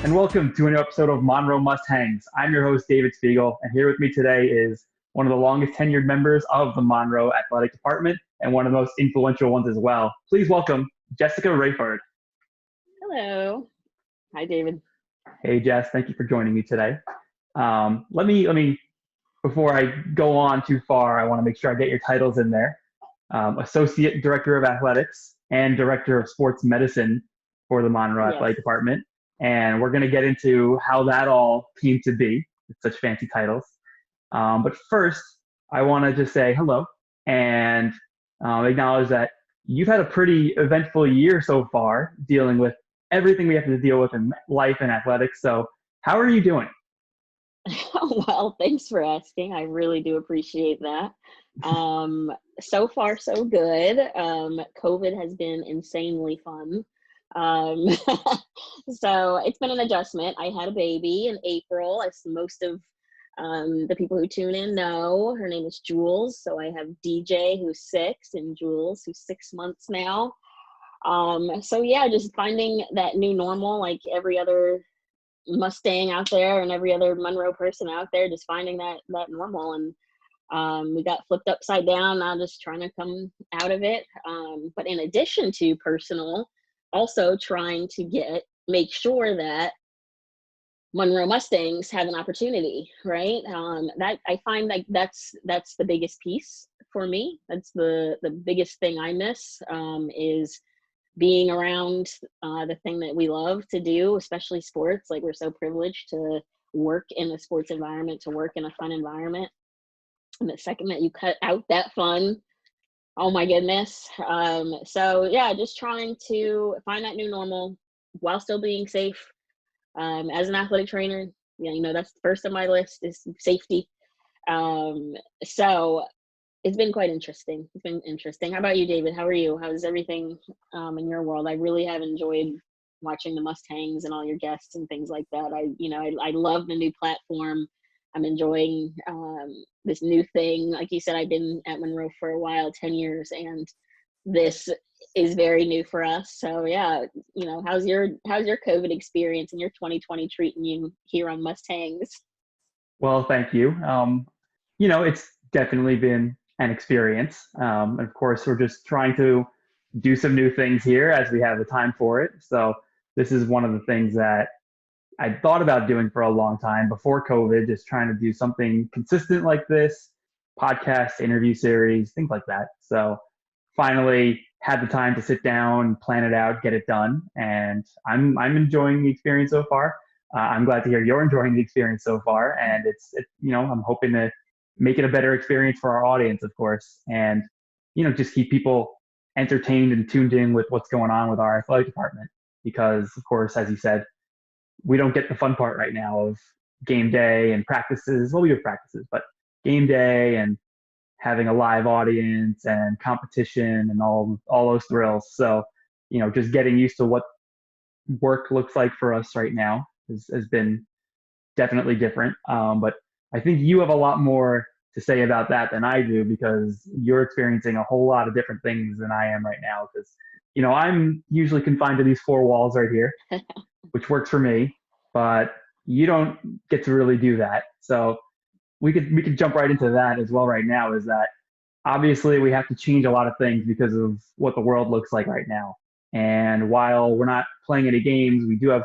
and welcome to a new episode of Monroe MustHangs. I'm your host, David Spiegel, and here with me today is one of the longest tenured members of the Monroe Athletic Department and one of the most influential ones as well. Please welcome Jessica Rayford. Hello. Hi, David. Hey, Jess, thank you for joining me today. Before I go on too far, I want to make sure I get your titles in there. Associate Director of Athletics and Director of Sports Medicine for the Monroe Athletic Department. And we're going to get into how that all came to be with such fancy titles. But first, I want to just say hello and acknowledge that you've had a pretty eventful year so far dealing with everything we have to deal with in life and athletics. So how are you doing? Well, thanks for asking. I really do appreciate that. So far, so good. COVID has been insanely fun. So it's been an adjustment. I had a baby in April, as most of the people who tune in know. Her name is Jules. So I have DJ, who's 6, and Jules, who's 6 months now. So yeah, just finding that new normal, like every other Mustang out there and every other Monroe person out there, just finding that normal. And we got flipped upside down, now just trying to come out of it. But in addition to personal, also trying to make sure that Monroe Mustangs have an opportunity, right? That I find like that's the biggest piece for me. That's the biggest thing I miss, is being around the thing that we love to do, especially sports. Like, we're so privileged to work in a sports environment, to work in a fun environment. And the second that you cut out that fun, oh my goodness. So yeah, just trying to find that new normal while still being safe. As an athletic trainer, that's first on my list is safety. So it's been quite interesting. It's been interesting. How about you, David? How are you? How's everything in your world? I really have enjoyed watching the Mustangs and all your guests and things like that. I love the new platform. I'm enjoying this new thing. Like you said, I've been at Monroe for a while, 10 years, and this is very new for us. So yeah, how's your COVID experience and your 2020 treating you here on MustHangs? Well, thank you. It's definitely been an experience. And of course, we're just trying to do some new things here as we have the time for it. So this is one of the things that I thought about doing for a long time before COVID, just trying to do something consistent like this, podcast, interview series, things like that. So finally had the time to sit down, plan it out, get it done. And I'm enjoying the experience so far. I'm glad to hear you're enjoying the experience so far. And I'm hoping to make it a better experience for our audience, of course. And, just keep people entertained and tuned in with what's going on with our athletic department. Because, of course, as you said, we don't get the fun part right now of game day and practices. Well, we have practices, but game day and having a live audience and competition and all those thrills. So, just getting used to what work looks like for us right now has been definitely different. But I think you have a lot more to say about that than I do, because you're experiencing a whole lot of different things than I am right now. Because, I'm usually confined to these 4 walls right here, which works for me, but you don't get to really do that. So we could jump right into that as well right now, is that obviously we have to change a lot of things because of what the world looks like right now. And while we're not playing any games, we do have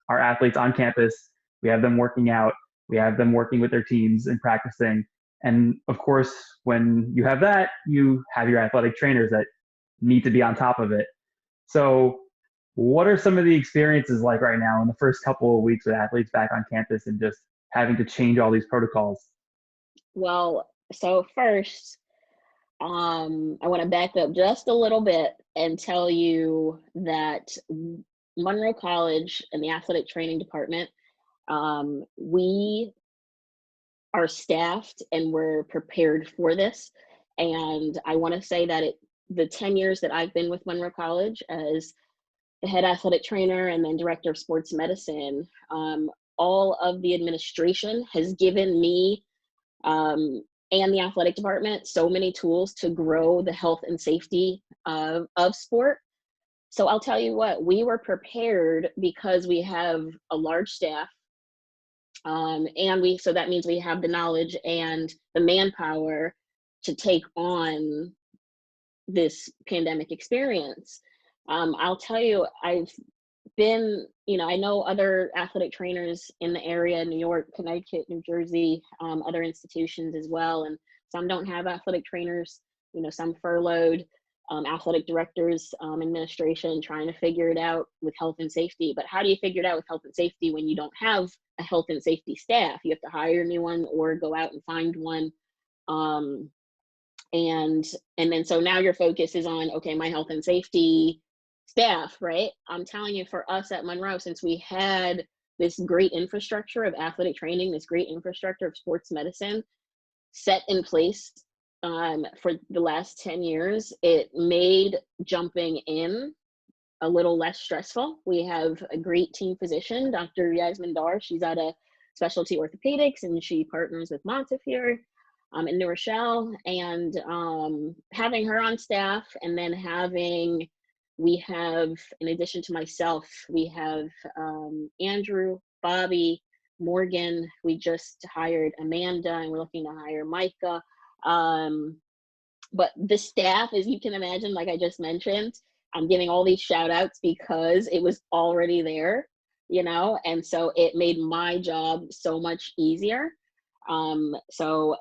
our athletes on campus. We have them working out. We have them working with their teams and practicing. And of course, when you have that, you have your athletic trainers that need to be on top of it. So what are some of the experiences like right now in the first couple of weeks with athletes back on campus and just having to change all these protocols? Well, so first, I want to back up just a little bit and tell you that Monroe College and the athletic training department, we are staffed and we're prepared for this. And I want to say that the 10 years that I've been with Monroe College as the head athletic trainer and then director of sports medicine, all of the administration has given me and the athletic department so many tools to grow the health and safety of sport. So I'll tell you what, we were prepared because we have a large staff. So that means we have the knowledge and the manpower to take on this pandemic experience. I'll tell you, I've been, I know other athletic trainers in the area, New York, Connecticut, New Jersey, other institutions as well. And some don't have athletic trainers, some furloughed, athletic directors, administration, trying to figure it out with health and safety. But how do you figure it out with health and safety when you don't have a health and safety staff? You have to hire a new one or go out and find one. And then so now your focus is on, okay, my health and safety staff, right? I'm telling you, for us at Monroe, since we had this great infrastructure of athletic training, this great infrastructure of sports medicine set in place for the last 10 years, it made jumping in a little less stressful. We have a great team physician, Dr. Yasmin Dar. She's out of specialty orthopedics, and she partners with Montefiore in New Rochelle. And having her on staff, and then we have, in addition to myself, we have Andrew, Bobby, Morgan. We just hired Amanda, and we're looking to hire Micah. But the staff, as you can imagine, like I just mentioned, I'm giving all these shout outs because it was already there, and so it made my job so much easier. So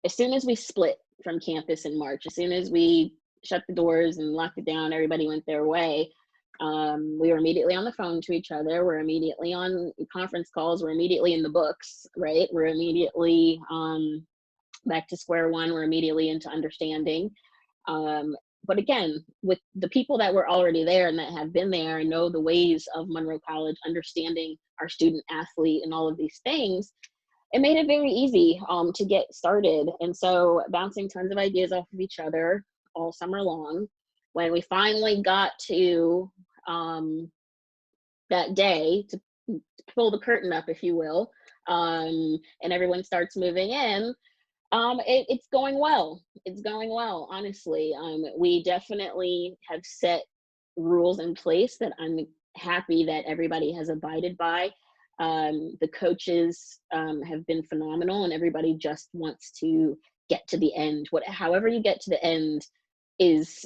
as soon as we split from campus in March, as soon as we shut the doors and locked it down, everybody went their way. We were immediately on the phone to each other. We're immediately on conference calls. We're immediately in the books, right? We're immediately back to square one. We're immediately into understanding. But again, with the people that were already there and that have been there and know the ways of Monroe College, understanding our student athlete and all of these things, it made it very easy to get started. And so bouncing tons of ideas off of each other all summer long, when we finally got to that day to pull the curtain up, if you will, and everyone starts moving in, it's going well. It's going well, honestly. We definitely have set rules in place that I'm happy that everybody has abided by. The coaches have been phenomenal, and everybody just wants to get to the end. However you get to the end is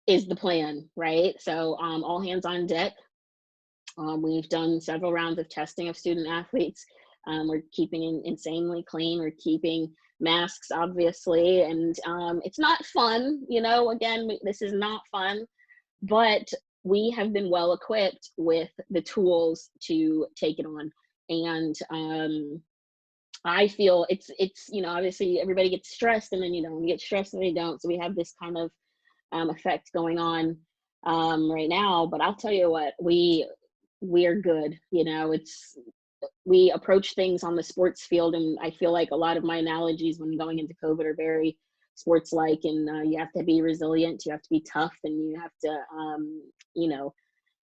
the plan, right? So all hands on deck. We've done several rounds of testing of student athletes. We're keeping insanely clean. We're keeping masks, obviously, and it's not fun. Again, this is not fun, but we have been well equipped with the tools to take it on. And I feel it's obviously everybody gets stressed, and then you get stressed and they don't. So we have this kind of effect going on right now. But I'll tell you what, we are good. We approach things on the sports field, and I feel like a lot of my analogies when going into COVID are very sports-like, and you have to be resilient, you have to be tough, and you have to,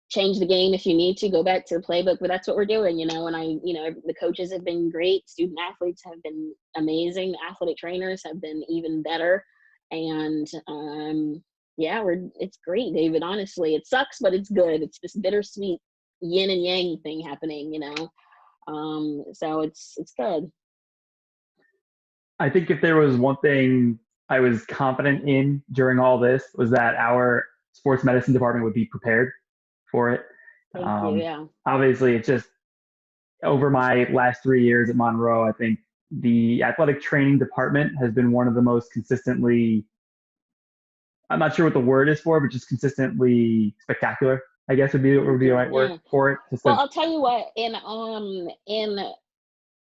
change the game if you need to, go back to the playbook, but that's what we're doing, and the coaches have been great, student athletes have been amazing, athletic trainers have been even better, and it's great, David, honestly. It sucks, but it's good. It's this bittersweet yin and yang thing happening, so it's good. I think if there was one thing I was confident in during all this, was that our sports medicine department would be prepared for it. Thank you. Yeah. Obviously, it's just over my last 3 years at Monroe, I think the athletic training department has been one of the most consistently, I'm not sure what the word is for, but just consistently spectacular, I guess would be the right word for it. Well, I'll tell you what,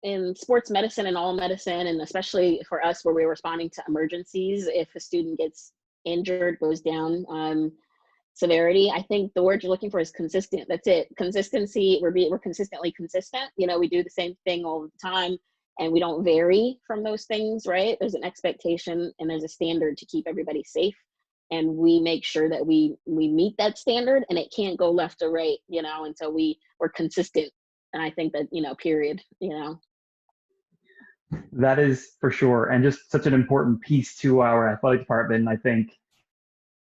in sports medicine and all medicine, and especially for us where we're responding to emergencies, if a student gets injured, goes down severity, I think the word you're looking for is consistent. That's it. Consistency. We're consistently consistent. We do the same thing all the time, and we don't vary from those things, right? There's an expectation and there's a standard to keep everybody safe, and we make sure that we meet that standard, and it can't go left or right, and so we're consistent. And I think that, period, That is for sure. And just such an important piece to our athletic department. I think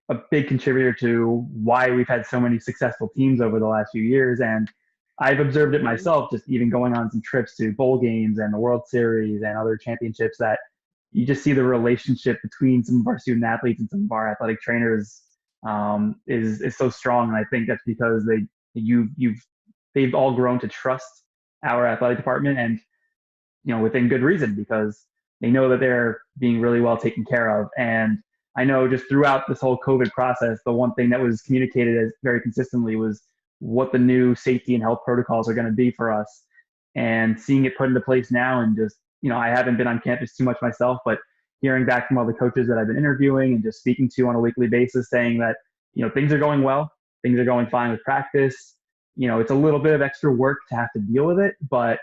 a big contributor to why we've had so many successful teams over the last few years. And I've observed it Mhm. myself, just even going on some trips to bowl games and the World Series and other championships, that you just see the relationship between some of our student athletes and some of our athletic trainers is so strong. And I think that's because they've all grown to trust our athletic department, and within good reason, because they know that they're being really well taken care of. And I know just throughout this whole COVID process, the one thing that was communicated as very consistently was what the new safety and health protocols are going to be for us. And seeing it put into place now, and just, I haven't been on campus too much myself, but hearing back from all the coaches that I've been interviewing and just speaking to on a weekly basis, saying that, things are going well, things are going fine with practice. It's a little bit of extra work to have to deal with it, but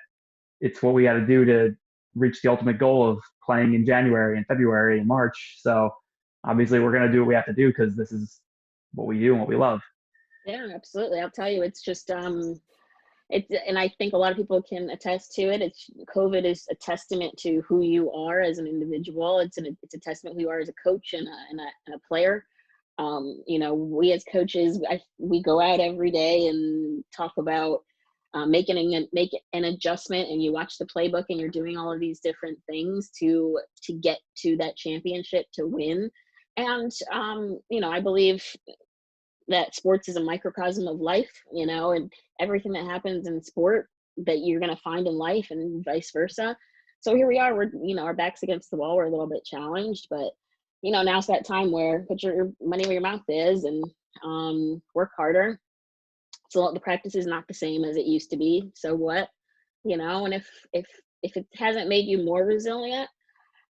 it's what we got to do to reach the ultimate goal of playing in January and February and March. So obviously we're going to do what we have to do, because this is what we do and what we love. Yeah, absolutely. I'll tell you, it's just and I think a lot of people can attest to it. COVID is a testament to who you are as an individual. It's a testament who you are as a coach and a player. We as coaches, we go out every day and talk about make an adjustment, and you watch the playbook, and you're doing all of these different things to get to that championship, to win. And I believe that sports is a microcosm of life, and everything that happens in sport that you're going to find in life, and vice versa. So here we are, we're, our backs against the wall, we're a little bit challenged, but now's that time where put your money where your mouth is, and work harder. So the practice is not the same as it used to be. So what, and if it hasn't made you more resilient,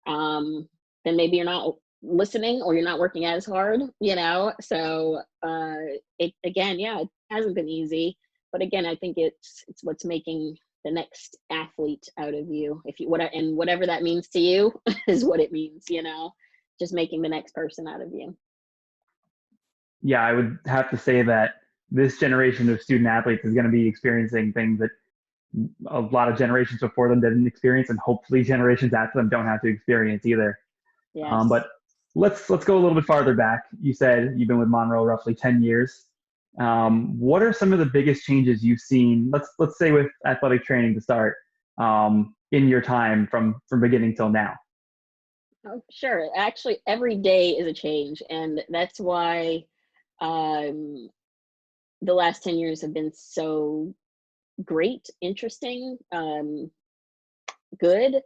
then maybe you're not listening, or you're not working as hard, So it again, yeah, it hasn't been easy, but again, I think it's what's making the next athlete out of you. And whatever that means to you is what it means, just making the next person out of you. Yeah, I would have to say that this generation of student athletes is going to be experiencing things that a lot of generations before them didn't experience, and hopefully generations after them don't have to experience either. Yes. But let's go a little bit farther back. You said you've been with Monroe roughly 10 years. What are some of the biggest changes you've seen? Let's say with athletic training to start, in your time from beginning till now. Oh, sure. Actually, every day is a change, and that's why um, the last 10 years have been so great, interesting, good.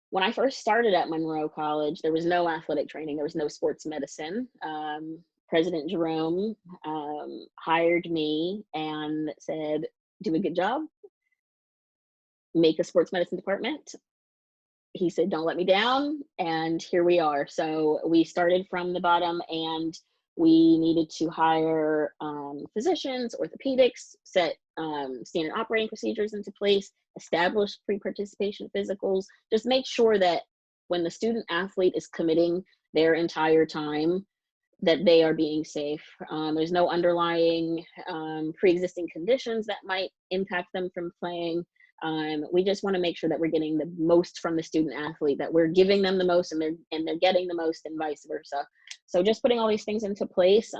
When I first started at Monroe College, there was no athletic training, there was no sports medicine. President Jerome hired me and said, do a good job, make a sports medicine department. He said, don't let me down. And here we are. So we started from the bottom, and we needed to hire physicians, orthopedics, set standard operating procedures into place, establish pre-participation physicals, just make sure that when the student athlete is committing their entire time, that they are being safe. There's no underlying pre-existing conditions that might impact them from playing. We just want to make sure that we're getting the most from the student athlete, that we're giving them the most, and they're getting the most, and vice versa. So just putting all these things into place.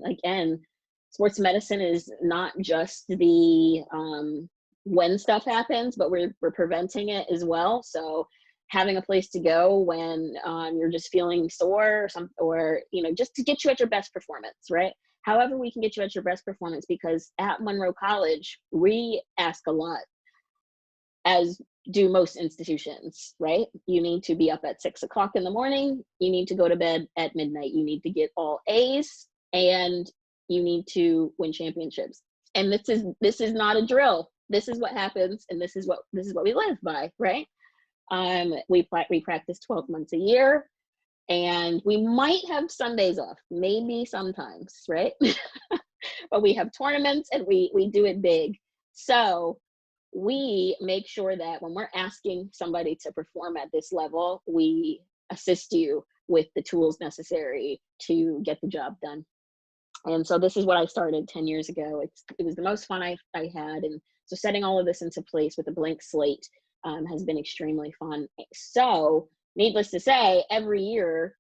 Again, sports medicine is not just the when stuff happens, but we're preventing it as well. So having a place to go when you're just feeling sore, or just to get you at your best performance, right? However we can get you at your best performance, because at Monroe College, we ask a lot, as do most institutions, right? You need to be up at 6 o'clock in the morning. You need to go to bed at midnight. You need to get all A's, and you need to win championships. And this is not a drill. This is what happens, and this is what we live by, right? We practice 12 months a year, and we might have Sundays off, maybe sometimes, right? But we have tournaments, and we do it big. So we make sure that when we're asking somebody to perform at this level, we assist you with the tools necessary to get the job done. And so this is what I started 10 years ago. It was the most fun I had. And so setting all of this into place with a blank slate has been extremely fun. So needless to say, every year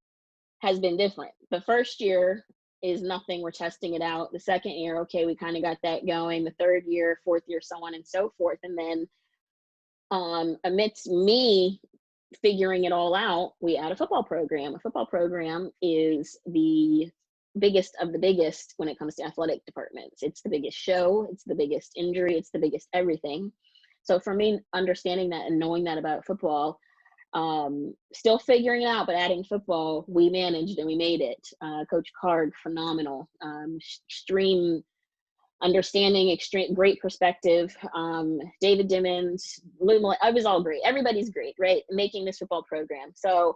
has been different. The first year, is nothing. We're testing it out. The second year, okay, we kind of got that going. The third year, fourth year, so on and so forth. And then amidst me figuring it all out, we add a football program. A football program is the biggest of the biggest when it comes to athletic departments. It's the biggest show, it's the biggest injury, it's the biggest everything. So for me, understanding that and knowing that about football, still figuring it out, but adding football, we managed and we made it. Coach Card, phenomenal. Extreme understanding, extreme, great perspective. David Dimmons, Lou, I was all great. Everybody's great, right? Making this football program. So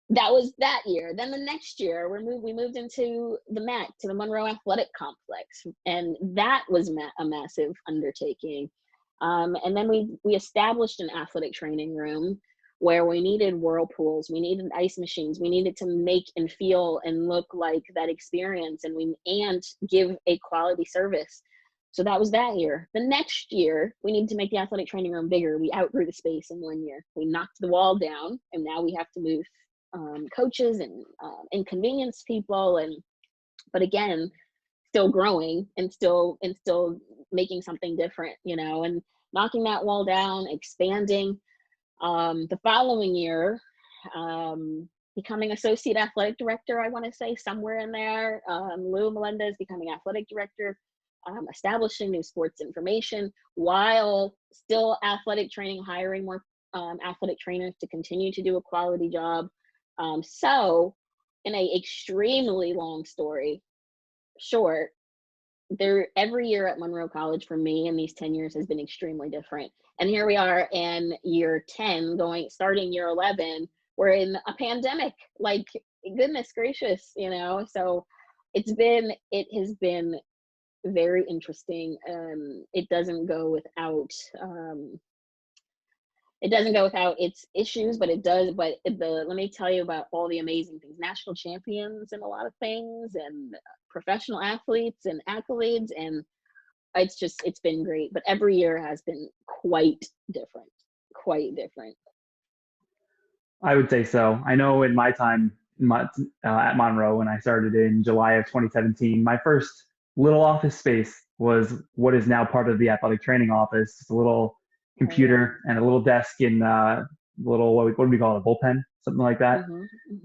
that was that year. Then the next year, we moved into the MAC, to the Monroe Athletic Complex, and that was a massive undertaking. And then we established an athletic training room where we needed whirlpools, we needed ice machines, we needed to make and feel and look like that experience, and give a quality service. So that was that year. The next year, we needed to make the athletic training room bigger. We outgrew the space in 1 year. We knocked the wall down, and now we have to move coaches and inconvenience people, but again, still growing and still making something different, and knocking that wall down, expanding. The following year, becoming associate athletic director, I want to say somewhere in there. Lou Melendez becoming athletic director, establishing new sports information while still athletic training, hiring more athletic trainers to continue to do a quality job. So in a extremely long story short, every year at Monroe College for me in these 10 years has been extremely different. And here we are in year 10, starting year 11, we're in a pandemic, like, goodness gracious, so it has been very interesting. It doesn't go without its issues, but it does. But let me tell you about all the amazing things: national champions in a lot of things, and professional athletes and accolades, and it's been great. But every year has been quite different. I would say so. I know in my time at Monroe, when I started in July of 2017, my first little office space was what is now part of the athletic training office. Just a little computer and a little desk in little, what do we call it, a bullpen, something like that.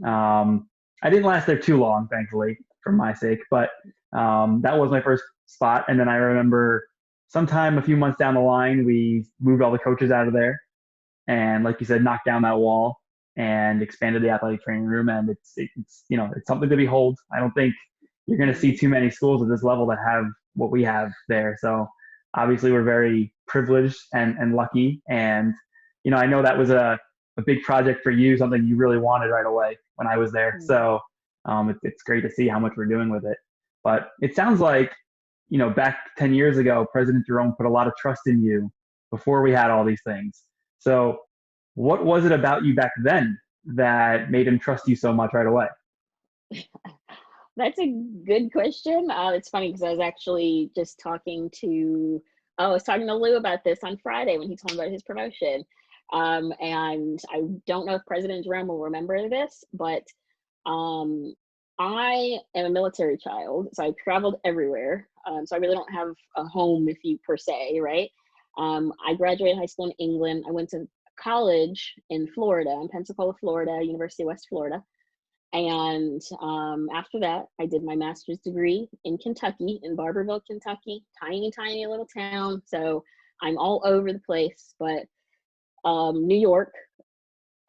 I didn't last there too long, thankfully, for my sake, but that was my first spot. And then I remember sometime a few months down the line, we moved all the coaches out of there, and like you said, knocked down that wall and expanded the athletic training room. And it's something to behold. I don't think you're going to see too many schools at this level that have what we have there. So obviously we're very privileged and lucky. And, I know that was a big project for you, something you really wanted right away when I was there. So it's great to see how much we're doing with it. But it sounds like, back 10 years ago, President Jerome put a lot of trust in you before we had all these things. So what was it about you back then that made him trust you so much right away? That's a good question. It's funny because I was actually just talking to Lou about this on Friday when he told me about his promotion. And I don't know if President Jerome will remember this, but I am a military child, so I traveled everywhere. So I really don't have a home, per se, right? I graduated high school in England. I went to college in Florida, in Pensacola, Florida, University of West Florida. And after that, I did my master's degree in Kentucky, in Barberville, Kentucky, tiny little town. So I'm all over the place, but New York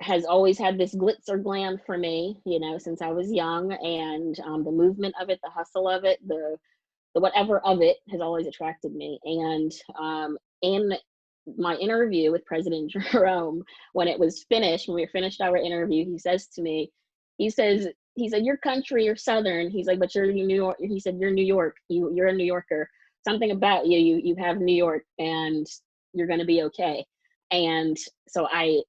has always had this glitz or glam for me, since I was young, and the movement of it, the hustle of it, the whatever of it has always attracted me. And in my interview with President Jerome, when we finished our interview, he says to me, he said, your country, you're Southern. He's like, but you're New York. He said, you're New York. You're a New Yorker. Something about you have New York, and you're going to be okay. And so I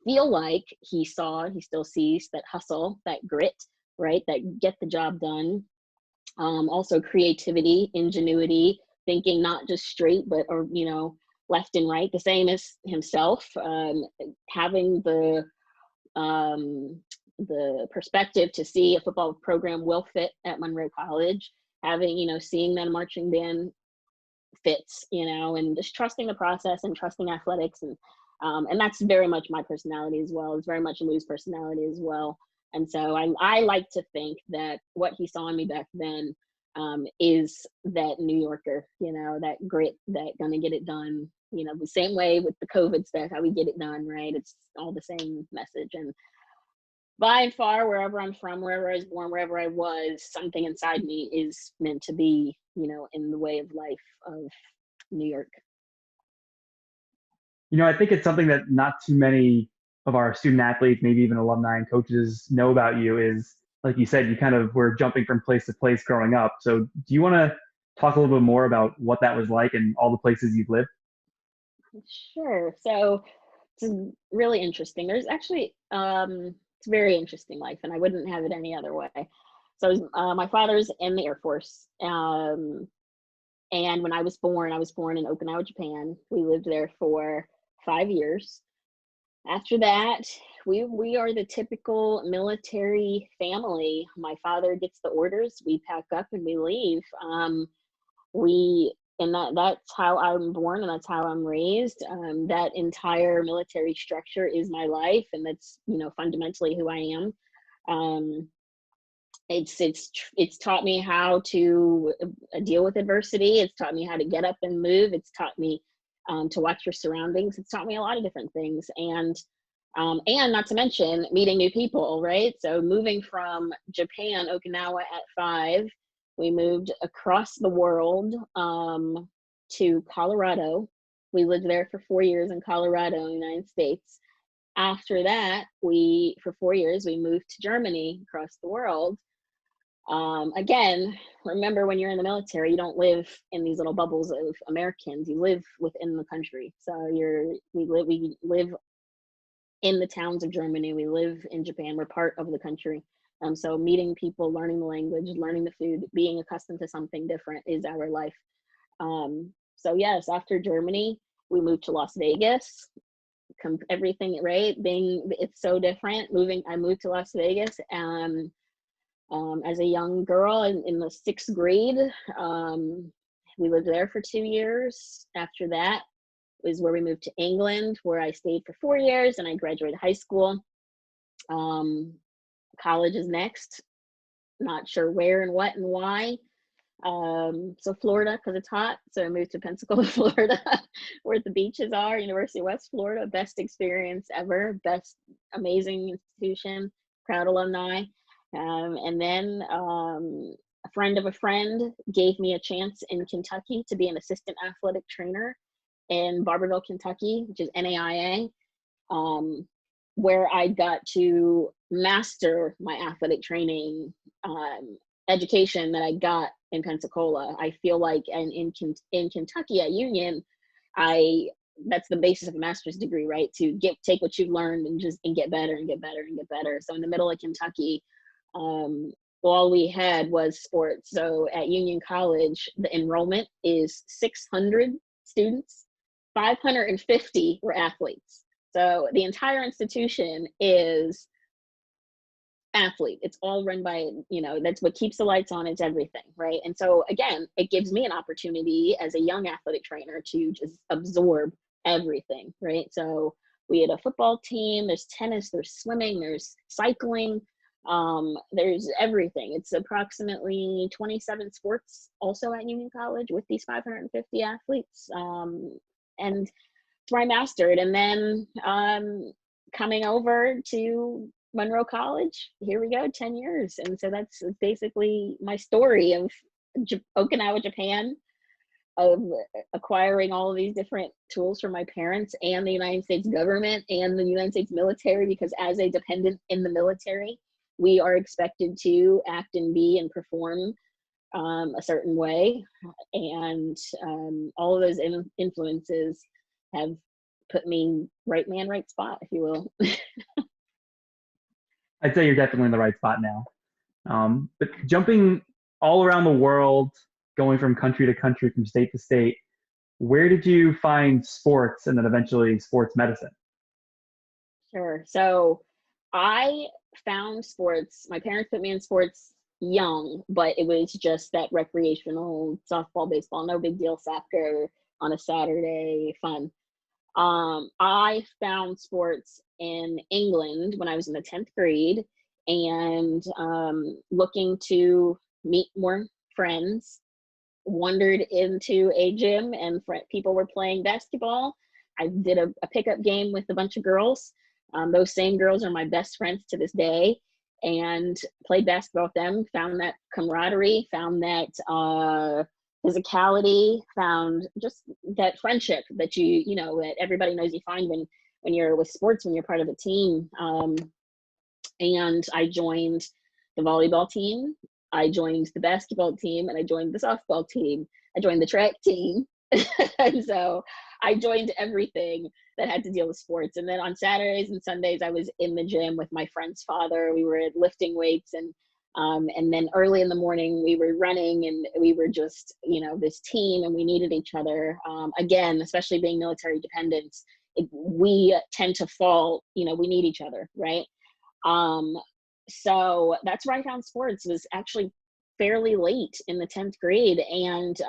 feel like he still sees that hustle, that grit, right? That get the job done. Also creativity, ingenuity, thinking not just straight, but left and right, the same as himself. Having the the perspective to see a football program will fit at Monroe College, having, seeing that a marching band fits, and just trusting the process and trusting athletics. And that's very much my personality as well. It's very much Lou's personality as well. And so I like to think that what he saw in me back then is that New Yorker, that grit, that gonna get it done, the same way with the COVID stuff, how we get it done, right? It's all the same message. And by and far, wherever I'm from, wherever I was born, wherever I was, something inside me is meant to be, in the way of life of New York. I think it's something that not too many of our student athletes, maybe even alumni and coaches know about you is, like you said, you kind of were jumping from place to place growing up. So do you want to talk a little bit more about what that was like and all the places you've lived? Sure. So it's really interesting. There's actually, it's a very interesting life, and I wouldn't have it any other way. So my father's in the Air Force. And when I was born in Okinawa, Japan. We lived there for 5 years. After that, we are the typical military family. My father gets the orders, we pack up and we leave. That's how I'm born and that's how I'm raised. That entire military structure is my life, and that's fundamentally who I am. It's taught me how to deal with adversity. It's taught me how to get up and move. It's taught me to watch your surroundings. It's taught me a lot of different things, and not to mention meeting new people, right? So moving from Japan, Okinawa at 5, we moved across the world to Colorado. We lived there for 4 years in Colorado, United States. After that, for 4 years, we moved to Germany across the world. Again, remember, when you're in the military, you don't live in these little bubbles of Americans. You live within the country. So we live in the towns of Germany. We live in Japan. We're part of the country. So meeting people, learning the language, learning the food, being accustomed to something different is our life. So yes, after Germany, we moved to Las Vegas. Everything, right? It's so different. I moved to Las Vegas. As a young girl in the 6th grade. We lived there for 2 years. After that was where we moved to England, where I stayed for 4 years, and I graduated high school. College is next. Not sure where and what and why. So Florida, because it's hot. So I moved to Pensacola, Florida, where the beaches are. University of West Florida, best experience ever. Best, amazing institution, proud alumni. And then a friend of a friend gave me a chance in Kentucky to be an assistant athletic trainer in Barberville, Kentucky, which is NAIA, where I got to master my athletic training education that I got in Pensacola. I feel like in Kentucky at Union, that's the basis of a master's degree, right? To take what you've learned and get better and get better and get better. So in the middle of Kentucky, all we had was sports. So at Union College, the enrollment is 600 students, 550 were athletes. So the entire institution is athlete. It's all run by, that's what keeps the lights on. It's everything, right? And so again, it gives me an opportunity as a young athletic trainer to just absorb everything, right? So we had a football team, there's tennis, there's swimming, there's cycling, there's everything. It's approximately 27 sports also at Union College with these 550 athletes. And it's where I mastered. And then coming over to Monroe College, here we go, 10 years. And so that's basically my story of Okinawa, Japan, of acquiring all of these different tools from my parents and the United States government and the United States military, because as a dependent in the military, we are expected to act and be and perform a certain way. And all of those influences have put me right man, right spot, if you will. I'd say you're definitely in the right spot now. But jumping all around the world, going from country to country, from state to state, where did you find sports and then eventually sports medicine? Sure. So I found sports. My parents put me in sports young, but it was just that recreational softball, baseball, no big deal, soccer on a Saturday, fun. I found sports in England when I was in the 10th grade and looking to meet more friends, wandered into a gym and people were playing basketball. I did a pickup game with a bunch of girls. Those same girls are my best friends to this day, and played basketball with them, found that camaraderie, found that physicality, found just that friendship that that everybody knows you find when you're with sports, when you're part of a team. And I joined the volleyball team, I joined the basketball team, and I joined the softball team. I joined the track team. And so I joined everything that had to deal with sports. And then on Saturdays and Sundays, I was in the gym with my friend's father. We were lifting weights, and then early in the morning we were running, and we were just, this team, and we needed each other. Again, especially being military dependent, we tend to fall, we need each other, right? So that's where I found sports, was actually fairly late in the 10th grade. And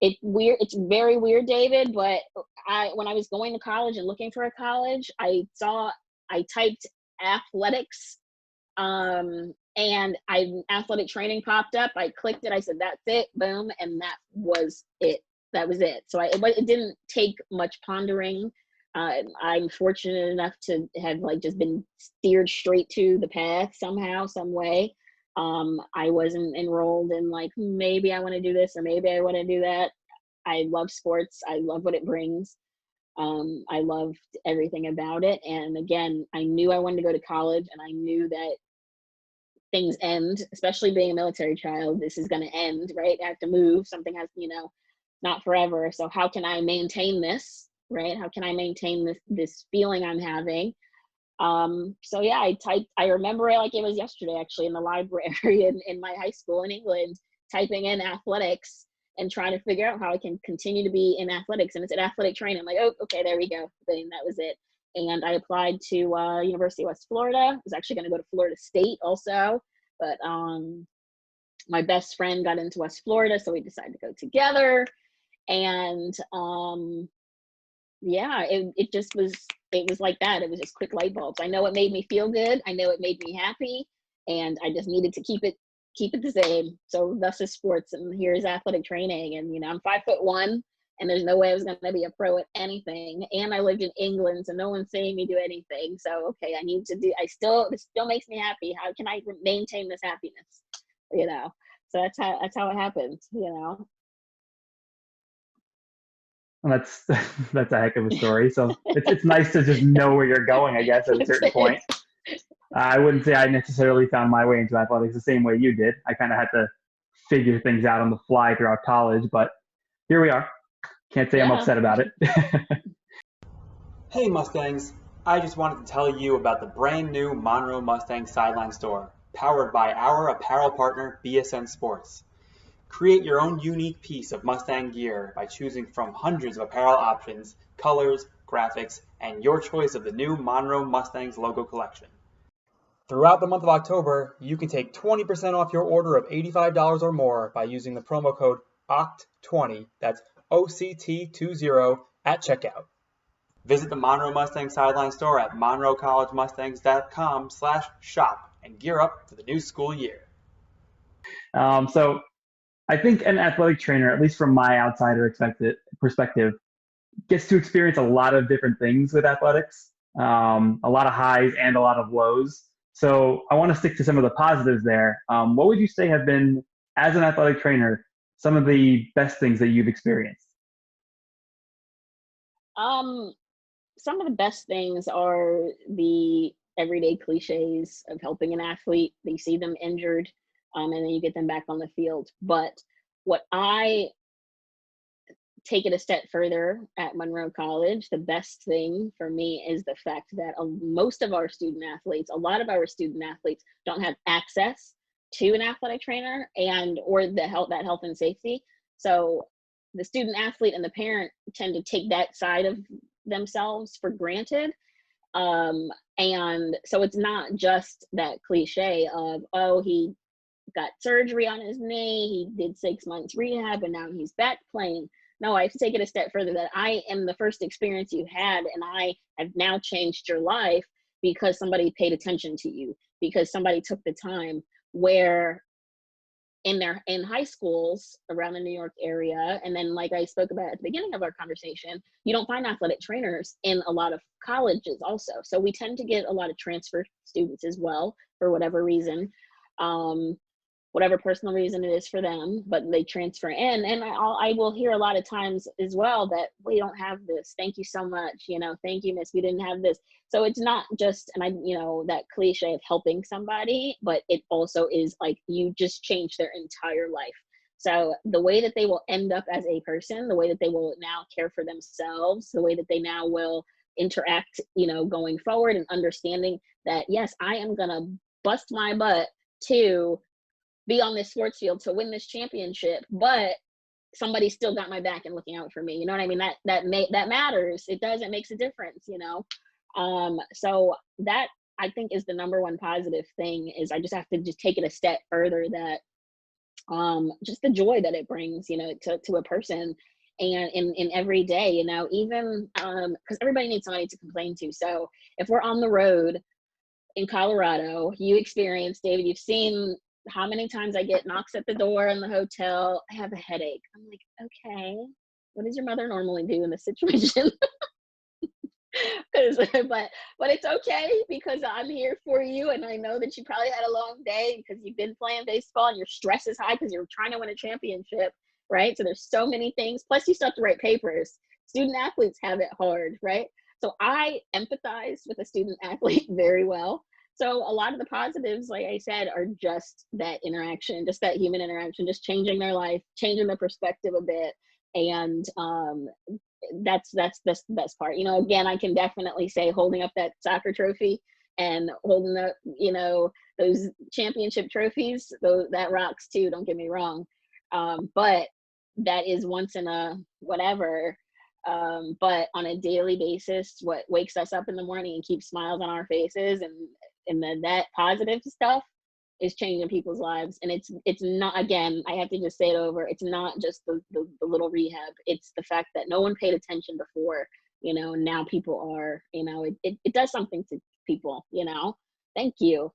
it's very weird, David, but when I was going to college and looking for a college, I typed athletics, and athletic training popped up. I clicked it, I said, that's it, boom, and that was it. So it didn't take much pondering. I'm fortunate enough to have just been steered straight to the path somehow, some way. I wasn't enrolled in maybe I want to do this or maybe I want to do that. I love sports. I love what it brings. I loved everything about it. And again, I knew I wanted to go to college, and I knew that things end, especially being a military child. This is going to end, right? I have to move. Something has, not forever. So how can I maintain this, right? How can I maintain this feeling I'm having? So yeah, I remember it like it was yesterday, actually, in the library in my high school in England, typing in athletics and trying to figure out how I can continue to be in athletics. And it's at athletic training. I'm like, oh, okay, there we go. Then that was it. And I applied to University of West Florida. I was actually going to go to Florida State also, but my best friend got into West Florida, so we decided to go together. And yeah, it was like that. It was just quick light bulbs. I know it made me feel good. I know it made me happy, and I just needed to keep it the same. So thus is sports, and here's athletic training. And I'm 5'1", and there's no way I was going to be a pro at anything. And I lived in England, so no one's seeing me do anything. So okay, I need to do. It still makes me happy. How can I maintain this happiness? So that's how it happens. And that's a heck of a story. So it's nice to just know where you're going, I guess, at a certain point. I wouldn't say I necessarily found my way into athletics the same way you did. I kind of had to figure things out on the fly throughout college, but here we are. Can't say I'm upset about it. Hey Mustangs, I just wanted to tell you about the brand new Monroe MustHangs sideline store, powered by our apparel partner BSN Sports. Create your own unique piece of Mustang gear by choosing from hundreds of apparel options, colors, graphics, and your choice of the new Monroe MustHangs logo collection. Throughout the month of October, you can take 20% off your order of $85 or more by using the promo code OCT20, that's OCT20, at checkout. Visit the Monroe Mustang sideline store at monroecollegemustangs.com/shop and gear up for the new school year. So I think an athletic trainer, at least from my outsider perspective, gets to experience a lot of different things with athletics, a lot of highs and a lot of lows. So I want to stick to some of the positives there. What would you say have been, as an athletic trainer, some of the best things that you've experienced? Some of the best things are the everyday cliches of helping an athlete. You see them injured, and then you get them back on the field. But what I take it a step further at Monroe College, the best thing for me is the fact that most of our student athletes, a lot of our student athletes, don't have access to an athletic trainer or that health and safety. So the student athlete and the parent tend to take that side of themselves for granted. And so it's not just that cliche of, oh, he got surgery on his knee, he did 6 months rehab, and now he's back playing. No, I take it a step further, that I am the first experience you had, and I have now changed your life because somebody paid attention to you, because somebody took the time. Where in high schools around the New York area, and then like I spoke about at the beginning of our conversation, you don't find athletic trainers in a lot of colleges also. So we tend to get a lot of transfer students as well, for whatever reason, whatever personal reason it is for them, but they transfer in. And I will hear a lot of times as well that we don't have this. Thank you so much. Thank you, miss. We didn't have this. So it's not just, that cliche of helping somebody, but it also is like you just change their entire life. So the way that they will end up as a person, the way that they will now care for themselves, the way that they now will interact, going forward, and understanding that, yes, I am going to bust my butt to be on this sports field to win this championship, but somebody still got my back and looking out for me. You know what I mean? That matters. It does. It makes a difference. So that, I think, is the number one positive thing. Is I just have to just take it a step further, that just the joy that it brings, to a person, and in every day, even because everybody needs somebody to complain to. So if we're on the road in Colorado, you experience, David, you've seen how many times I get knocks at the door in the hotel. I have a headache. I'm like, okay, what does your mother normally do in this situation? but it's okay, because I'm here for you, and I know that you probably had a long day because you've been playing baseball and your stress is high because you're trying to win a championship, right? So there's so many things. Plus, you still have to write papers. Student athletes have it hard, right? So I empathize with a student athlete very well. So a lot of the positives, like I said, are just that interaction, just that human interaction, just changing their life, changing their perspective a bit. And that's the best part. Again, I can definitely say holding up that soccer trophy and holding up, those championship trophies, that rocks too, don't get me wrong. But that is once in a whatever. But on a daily basis, what wakes us up in the morning and keeps smiles on our faces, and then that positive stuff is changing people's lives. And it's not, again, I have to just say it over, it's not just the little rehab. It's the fact that no one paid attention before, now people are, it does something to people, thank you.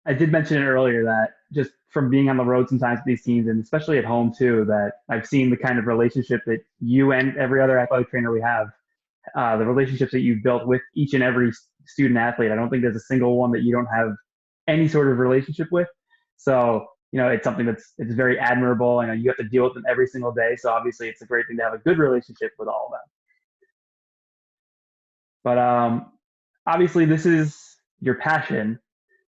I did mention it earlier that just from being on the road sometimes with these teams, and especially at home too, that I've seen the kind of relationship that you and every other athletic trainer we have, the relationships that you've built with each and every student athlete. I don't think there's a single one that you don't have any sort of relationship with. So, it's something it's very admirable. I know you have to deal with them every single day. So obviously it's a great thing to have a good relationship with all of them. But obviously this is your passion.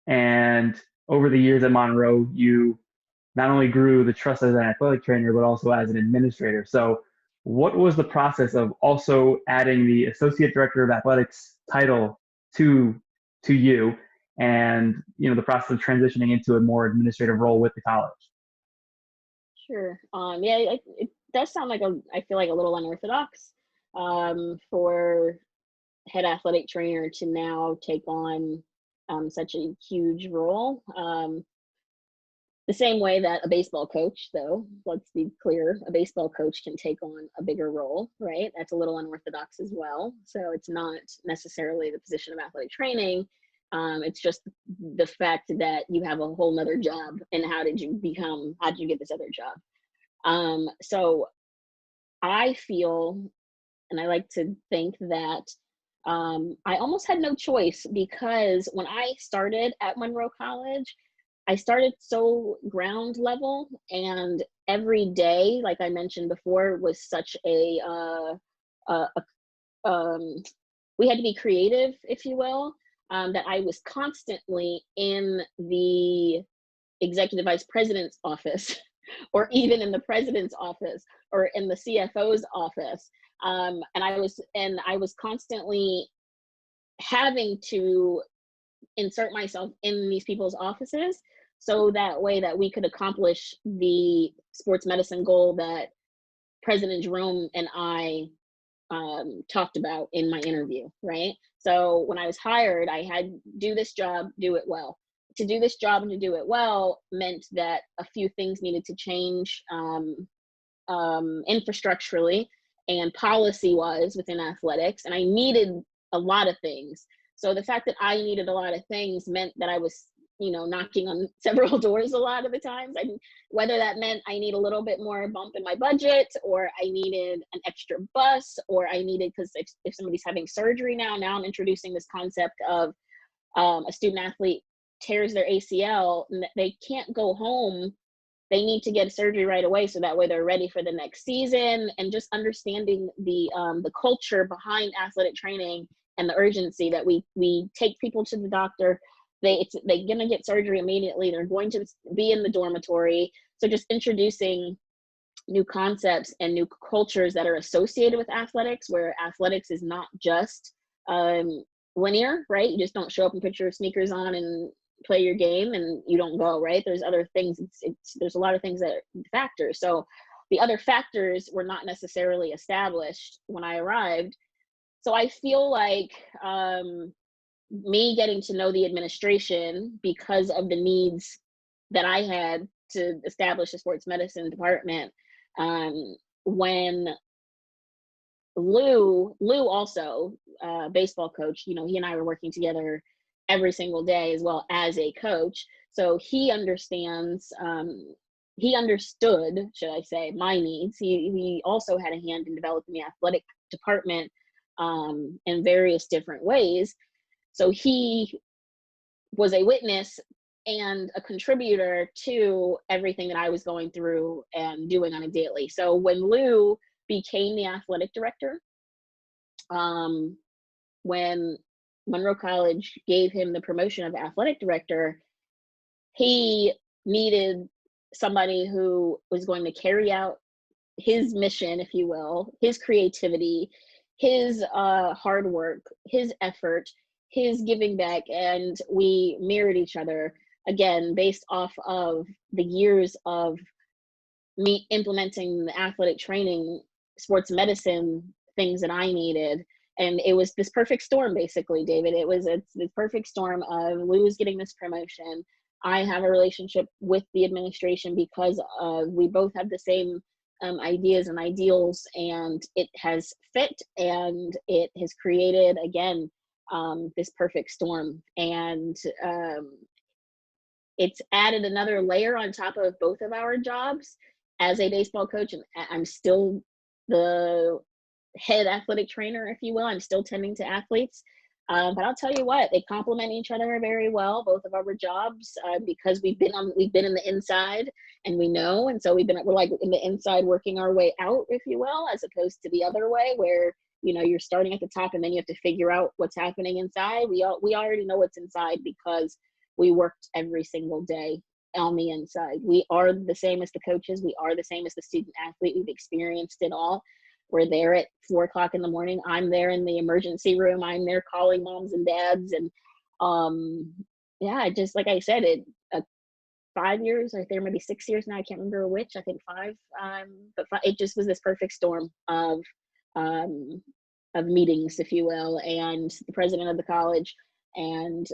And over the years at Monroe, you not only grew the trust as an athletic trainer, but also as an administrator. So what was the process of also adding the Associate Director of Athletics title to you, and the process of transitioning into a more administrative role with the college? Sure. Yeah, it does sound like I feel like a little unorthodox for head athletic trainer to now take on such a huge role. The same way that a baseball coach, though, let's be clear, a baseball coach can take on a bigger role, right? That's a little unorthodox as well. So it's not necessarily the position of athletic training. It's just the fact that you have a whole nother job, and how did you get this other job? So I feel, and I like to think that I almost had no choice, because when I started at Monroe College, I started so ground level, and every day, like I mentioned before, was such we had to be creative, if you will, that I was constantly in the executive vice president's office, or even in the president's office, or in the CFO's office. And I was constantly having to insert myself in these people's offices, so that way that we could accomplish the sports medicine goal that President Jerome and I talked about in my interview, right? So when I was hired, I had do this job, do it well. To do this job and to do it well meant that a few things needed to change infrastructurally and policy-wise within athletics, and I needed a lot of things. So the fact that I needed a lot of things meant that I was, knocking on several doors a lot of the times. Whether that meant I need a little bit more bump in my budget, or I needed an extra bus, or I needed, because if somebody's having surgery now I'm introducing this concept of a student athlete tears their ACL, and they can't go home. They need to get surgery right away, so that way they're ready for the next season. And just understanding the culture behind athletic training and the urgency that we take people to the doctor. They're gonna get surgery immediately. They're going to be in the dormitory. So just introducing new concepts and new cultures that are associated with athletics, where athletics is not just linear, right? You just don't show up and put your sneakers on and play your game and you don't go, right? There's other things. There's a lot of things that are factors. So the other factors were not necessarily established when I arrived. So I feel like me getting to know the administration, because of the needs that I had to establish a sports medicine department, when Lou also, baseball coach, he and I were working together every single day as well as a coach. So he understood, should I say, my needs. He also had a hand in developing the athletic department in various different ways. So he was a witness and a contributor to everything that I was going through and doing on a daily. So when Lou became the athletic director, when Monroe College gave him the promotion of athletic director, he needed somebody who was going to carry out his mission, if you will, his creativity, his hard work, his effort, his giving back. And we mirrored each other, again, based off of the years of me implementing the athletic training, sports medicine things that I needed. And it was this perfect storm, basically, David. It's this perfect storm of Lou's getting this promotion. I have a relationship with the administration because we both have the same ideas and ideals, and it has fit, and it has created, again, this perfect storm. And it's added another layer on top of both of our jobs as a baseball coach. And I'm still the head athletic trainer, if you will. I'm still tending to athletes. But I'll tell you what, they complement each other very well, both of our jobs, because we've been in the inside, and we know. And so we're like in the inside working our way out, if you will, as opposed to the other way where, you're starting at the top and then you have to figure out what's happening inside. We already know what's inside because we worked every single day on the inside. We are the same as the coaches. We are the same as the student athlete. We've experienced it all. We're there at 4 o'clock in the morning. I'm there in the emergency room. I'm there calling moms and dads. And just like I said, 5 years, I think maybe 6 years now. I can't remember which. I think 5. But it just was this perfect storm of meetings, if you will. And the president of the college and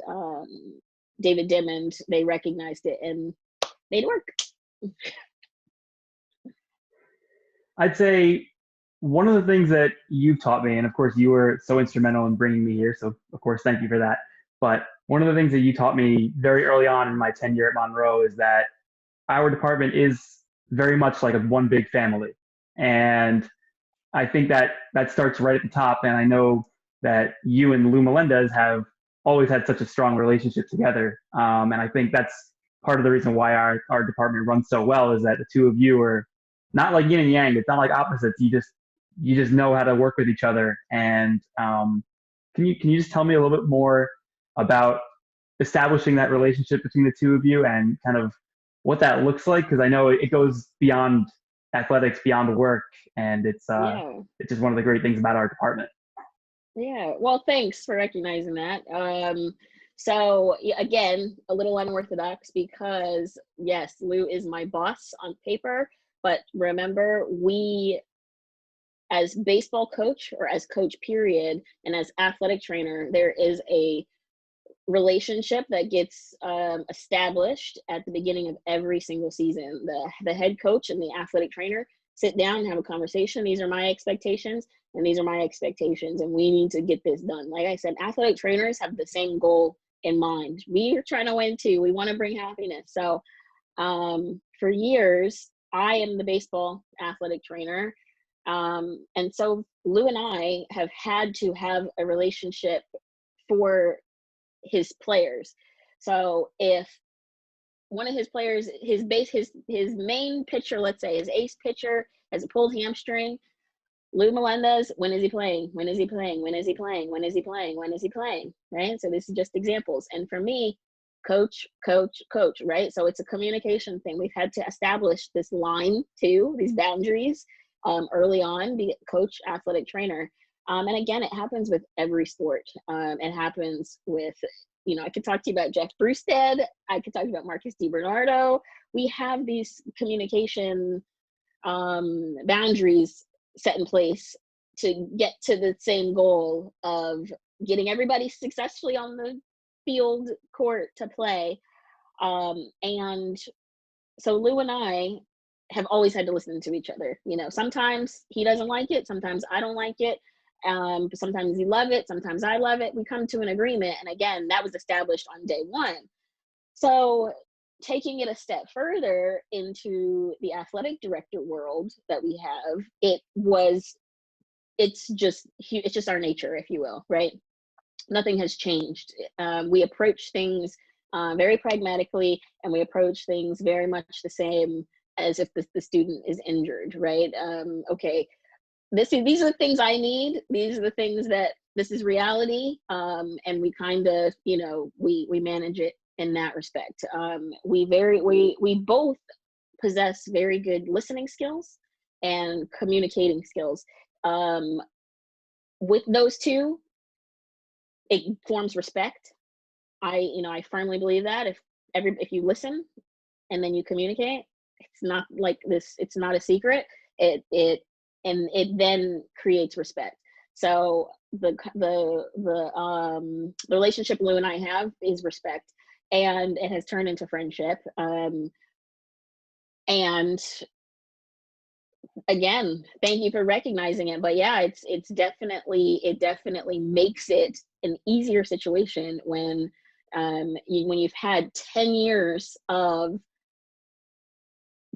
David Diamond, they recognized it and made it work. I'd say one of the things that you taught me, and of course you were so instrumental in bringing me here, so of course thank you for that. But one of the things that you taught me very early on in my tenure at Monroe is that our department is very much like one big family. And I think that starts right at the top. And I know that you and Lou Melendez have always had such a strong relationship together. And I think that's part of the reason why our department runs so well, is that the two of you are not like yin and yang. It's not like opposites. You just know how to work with each other. And can you just tell me a little bit more about establishing that relationship between the two of you and kind of what that looks like? Because I know it goes beyond athletics, beyond work, and it's just one of the great things about our department. Yeah, well, thanks for recognizing that. So again, a little unorthodox because yes, Lou is my boss on paper, but remember, we as baseball coach or as coach period, and as athletic trainer, there is a relationship that gets established at the beginning of every single season. The head coach and the athletic trainer sit down and have a conversation. These are my expectations, and these are my expectations, and we need to get this done. Like I said, athletic trainers have the same goal in mind. We are trying to win too. We want to bring happiness. So for years, I am the baseball athletic trainer. And so Lou and I have had to have a relationship for his players. So if one of his players, his main pitcher, let's say his ace pitcher, has a pulled hamstring, Lou Melendez, when is he playing? When is he playing? When is he playing? When is he playing? When is he playing? Right? So this is just examples. And for me, coach, coach, coach, right? So it's a communication thing. We've had to establish this line too, these boundaries early on, be coach, athletic trainer. And again, it happens with every sport. It happens with, I could talk to you about Jeff Brewstead. I could talk to you about Marcus DiBernardo. We have these communication boundaries set in place to get to the same goal of getting everybody successfully on the field court to play. And so Lou and I have always had to listen to each other. Sometimes he doesn't like it. Sometimes I don't like it. Sometimes you love it. Sometimes I love it. We come to an agreement. And again, that was established on day one. So taking it a step further into the athletic director world that we have, it's just our nature, if you will, right? Nothing has changed. We approach things very pragmatically, and we approach things very much the same as if the student is injured, right? Okay, these are the things I need. These are the things this is reality. And we kind of, we manage it in that respect. We both possess very good listening skills and communicating skills. With those two, it forms respect. I firmly believe that if you listen and then you communicate, it's not like this, it's not a secret. It then creates respect. So the relationship Lou and I have is respect, and it has turned into friendship. And again, thank you for recognizing it. But yeah, it definitely makes it an easier situation when you've had 10 years of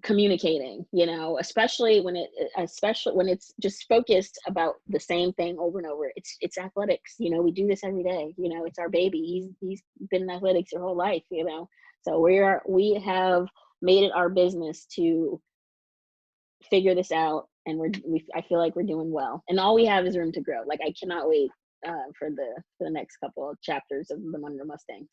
communicating, especially when it's just focused about the same thing over and over. It's athletics, we do this every day, it's our baby. He's been in athletics your whole life, so we have made it our business to figure this out, and I feel like we're doing well, and all we have is room to grow. Like, I cannot wait for the next couple of chapters of the Monroe Mustangs.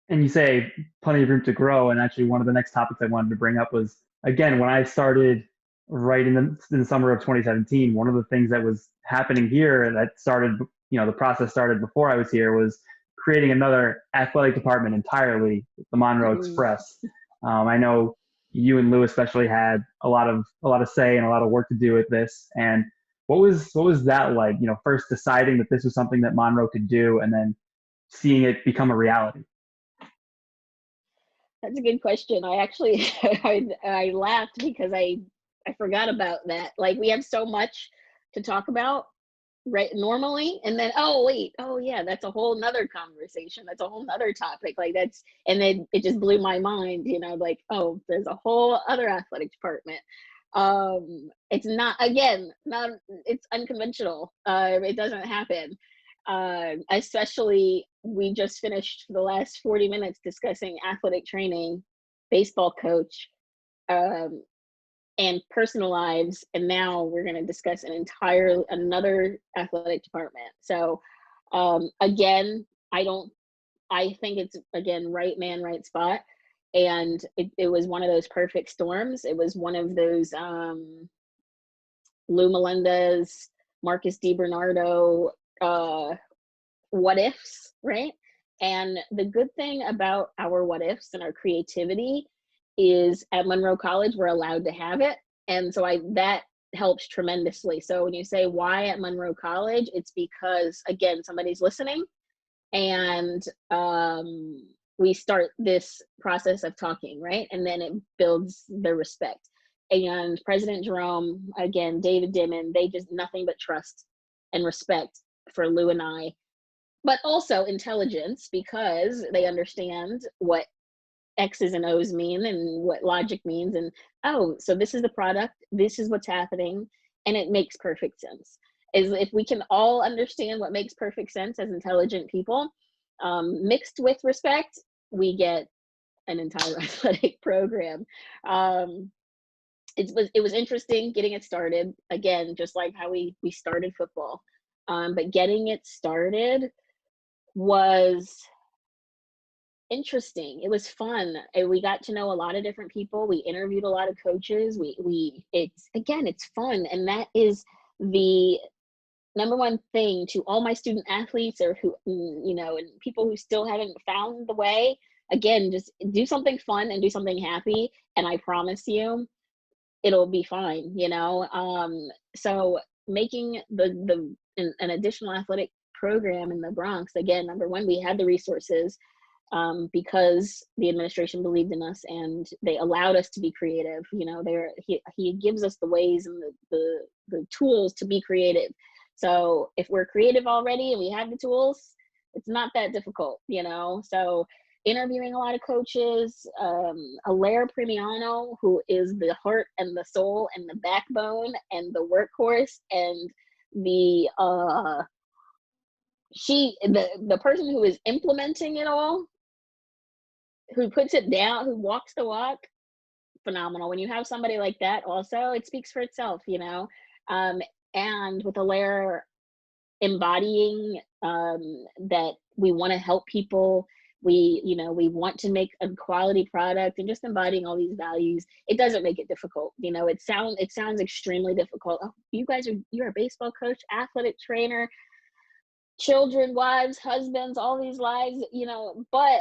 And you say plenty of room to grow. And actually, one of the next topics I wanted to bring up was, again, when I started right in the summer of 2017, one of the things that was happening here that started, the process started before I was here, was creating another athletic department entirely, the Monroe Express. I know you and Lou especially had a lot of say and a lot of work to do with this. And what was that like? First deciding that this was something that Monroe could do, and then seeing it become a reality. That's a good question. I actually, I laughed because I forgot about that. Like, we have so much to talk about, right, normally, and then, oh yeah, that's a whole nother conversation. That's a whole nother topic. And then it just blew my mind, like, oh, there's a whole other athletic department. It's it's unconventional. It doesn't happen. Especially, we just finished the last 40 minutes discussing athletic training, baseball coach, and personal lives, and now we're going to discuss another athletic department. So again, I think it's, again, right man, right spot, and it was one of those perfect storms. It was one of those Lou Melendez, Marcus DiBernardo what ifs, right? And the good thing about our what ifs and our creativity is, at Monroe College, we're allowed to have it. And so that helps tremendously. So when you say why at Monroe College, it's because, again, somebody's listening, and we start this process of talking, right? And then it builds their respect. And President Jerome, again, David Dimon, they just nothing but trust and respect for Lou and I, but also intelligence, because they understand what X's and O's mean and what logic means. And, oh, so this is the product, this is what's happening, and it makes perfect sense. Is if we can all understand what makes perfect sense as intelligent people, mixed with respect, we get an entire athletic program. It was interesting getting it started, again, just like how we started football. But getting it started was interesting. It was fun. We got to know a lot of different people. We interviewed a lot of coaches. It's fun. And that is the number one thing to all my student athletes, or who, and people who still haven't found the way. Again, just do something fun and do something happy. And I promise you, it'll be fine, So making an additional athletic program in the Bronx, again, number one, we had the resources, because the administration believed in us and they allowed us to be creative. He gives us the ways and the tools to be creative. So if we're creative already and we have the tools, it's not that difficult, So interviewing a lot of coaches, Alaire Premiano, who is the heart and the soul and the backbone and the workhorse and the person who is implementing it all, who puts it down, who walks the walk, phenomenal. When you have somebody like that, also, it speaks for itself, and with Alaire embodying that we want to help people, we want to make a quality product, and just embodying all these values, it doesn't make it difficult. It sounds extremely difficult. Oh, you're a baseball coach, athletic trainer, children, wives, husbands, all these lives, but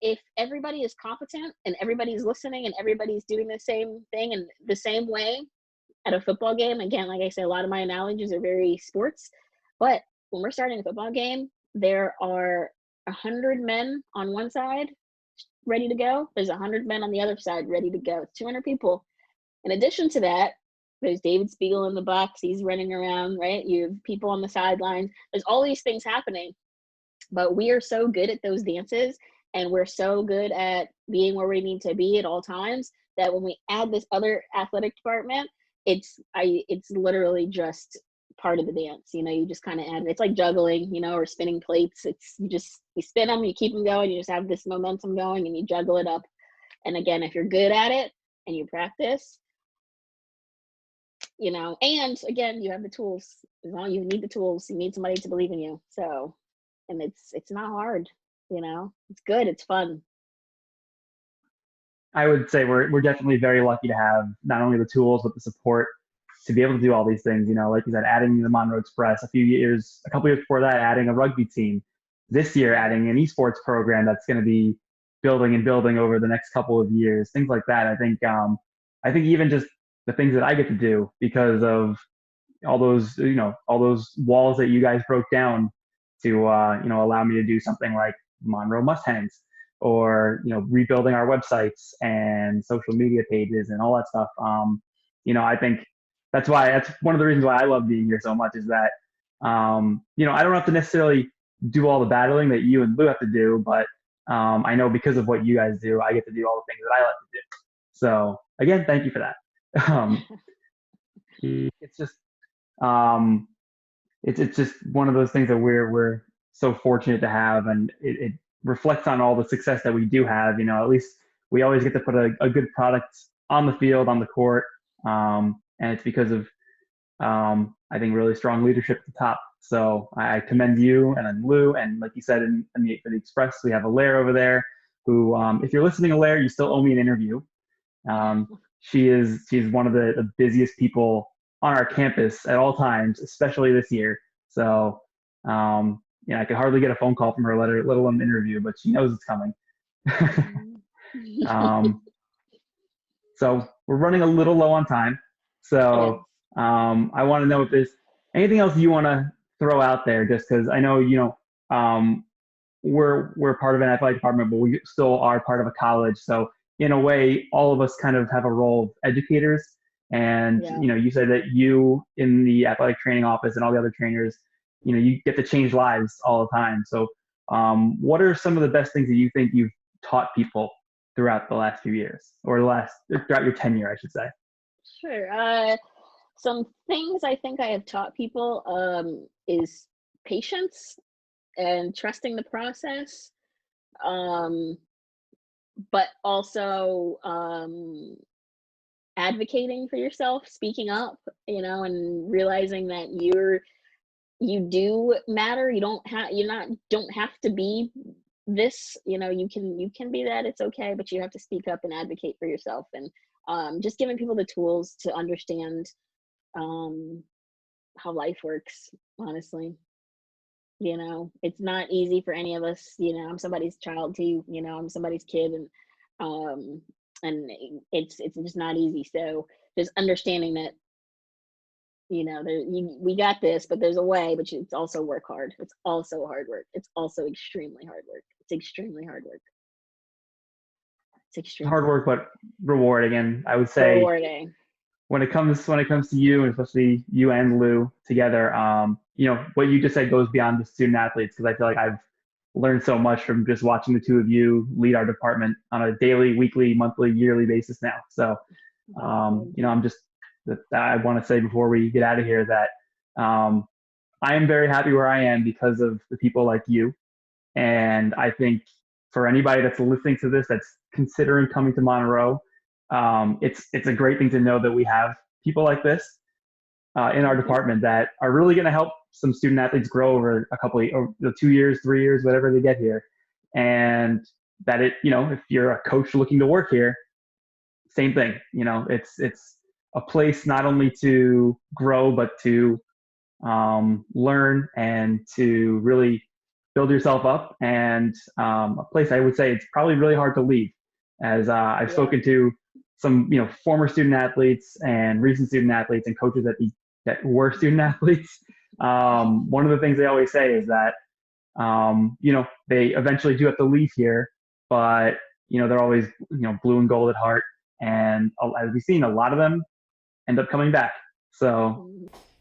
if everybody is competent and everybody's listening and everybody's doing the same thing in the same way at a football game, again, like I say, a lot of my analogies are very sports, but when we're starting a football game, there are 100 men on one side ready to go. There's 100 men on the other side ready to go. It's 200 people. In addition to that, there's David Spiegel in the box. He's running around, right? You have people on the sidelines. There's all these things happening. But we are so good at those dances, and we're so good at being where we need to be at all times, that when we add this other athletic department, it's literally just part of the dance. You just kind of add it. It's like juggling, or spinning plates. You spin them, you keep them going, you just have this momentum going, and you juggle it up. And again, if you're good at it and you practice, and again, you have the tools. As long as you need the tools, you need somebody to believe in you. So, and it's not hard, it's good. It's fun. I would say we're definitely very lucky to have not only the tools, but the support to be able to do all these things. Like you said, adding the Monroe Express, a couple years before that, adding a rugby team. This year, adding an esports program that's going to be building and building over the next couple of years, things like that. I think even just the things that I get to do because of all those walls that you guys broke down to allow me to do something like Monroe MustHangs, or rebuilding our websites and social media pages and all that stuff. I think that's one of the reasons why I love being here so much, is that I don't have to necessarily do all the battling that you and Lou have to do, but I know because of what you guys do, I get to do all the things that I like to do. So again, thank you for that. It's just it's just one of those things that we're so fortunate to have, and it reflects on all the success that we do have. At least we always get to put a good product on the field, on the court, and it's because of I think really strong leadership at the top. So I commend you and then Lou, and like you said for the Express, we have Alaire over there, who if you're listening, Alaire, you still owe me an interview. She's one of the busiest people on our campus at all times, especially this year. So, I could hardly get a phone call from her, let alone an interview, but she knows it's coming. So we're running a little low on time. So I want to know if there's anything else you want to throw out there, just because I know, we're part of an athletic department, but we still are part of a college. So in a way, all of us kind of have a role of educators. And Yeah. you said that you in the athletic training office and all the other trainers, you get to change lives all the time. So what are some of the best things that you think you've taught people throughout the last few years, or throughout your tenure, I should say? Sure. Some things I think I have taught people is patience and trusting the process, um, but also advocating for yourself, speaking up, and realizing that you do matter. Don't have to be this. You can be that. It's okay, but you have to speak up and advocate for yourself, and just giving people the tools to understand um, how life works. Honestly, it's not easy for any of us. I'm somebody's child too. I'm somebody's kid, um, and it's just not easy. So just understanding that we got this, but there's a way. But it's also work hard. It's also hard work. It's also extremely hard work. It's extremely hard work. It's extremely Hard work, but rewarding. And I would say rewarding. when it comes to you, and especially you and Lou together, what you just said goes beyond the student athletes, because I feel like I've learned so much from just watching the two of you lead our department on a daily, weekly, monthly, yearly basis now. So, I'm just that I want to say before we get out of here that I am very happy where I am because of the people like you. And I think for anybody that's listening to this, that's considering coming to Monroe, it's a great thing to know that we have people like this in our department that are really going to help some student athletes grow over a couple of 2 years, 3 years, whatever they get here. And that if you're a coach looking to work here, same thing. It's a place not only to grow, but to learn and to really build yourself up. And a place I would say it's probably really hard to leave, as I've spoken to some former student athletes and recent student athletes and coaches that were student athletes. One of the things they always say is that they eventually do have to leave here, but they're always blue and gold at heart. And as we've seen, a lot of them end up coming back. So,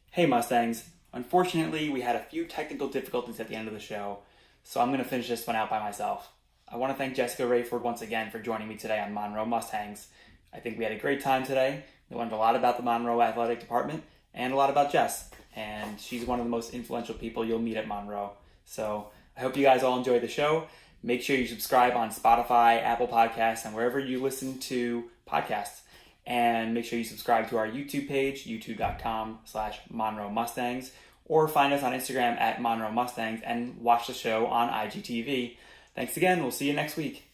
hey Mustangs, unfortunately we had a few technical difficulties at the end of the show, so I'm going to finish this one out by myself. I want to thank Jessica Rayford once again for joining me today on Monroe MustHangs. I think we had a great time today. We learned a lot about the Monroe Athletic Department and a lot about Jess, and she's one of the most influential people you'll meet at Monroe. So I hope you guys all enjoyed the show. Make sure you subscribe on Spotify, Apple Podcasts, and wherever you listen to podcasts. And make sure you subscribe to our YouTube page, youtube.com/Monroe Mustangs, or find us on Instagram at Monroe Mustangs and watch the show on IGTV. Thanks again. We'll see you next week.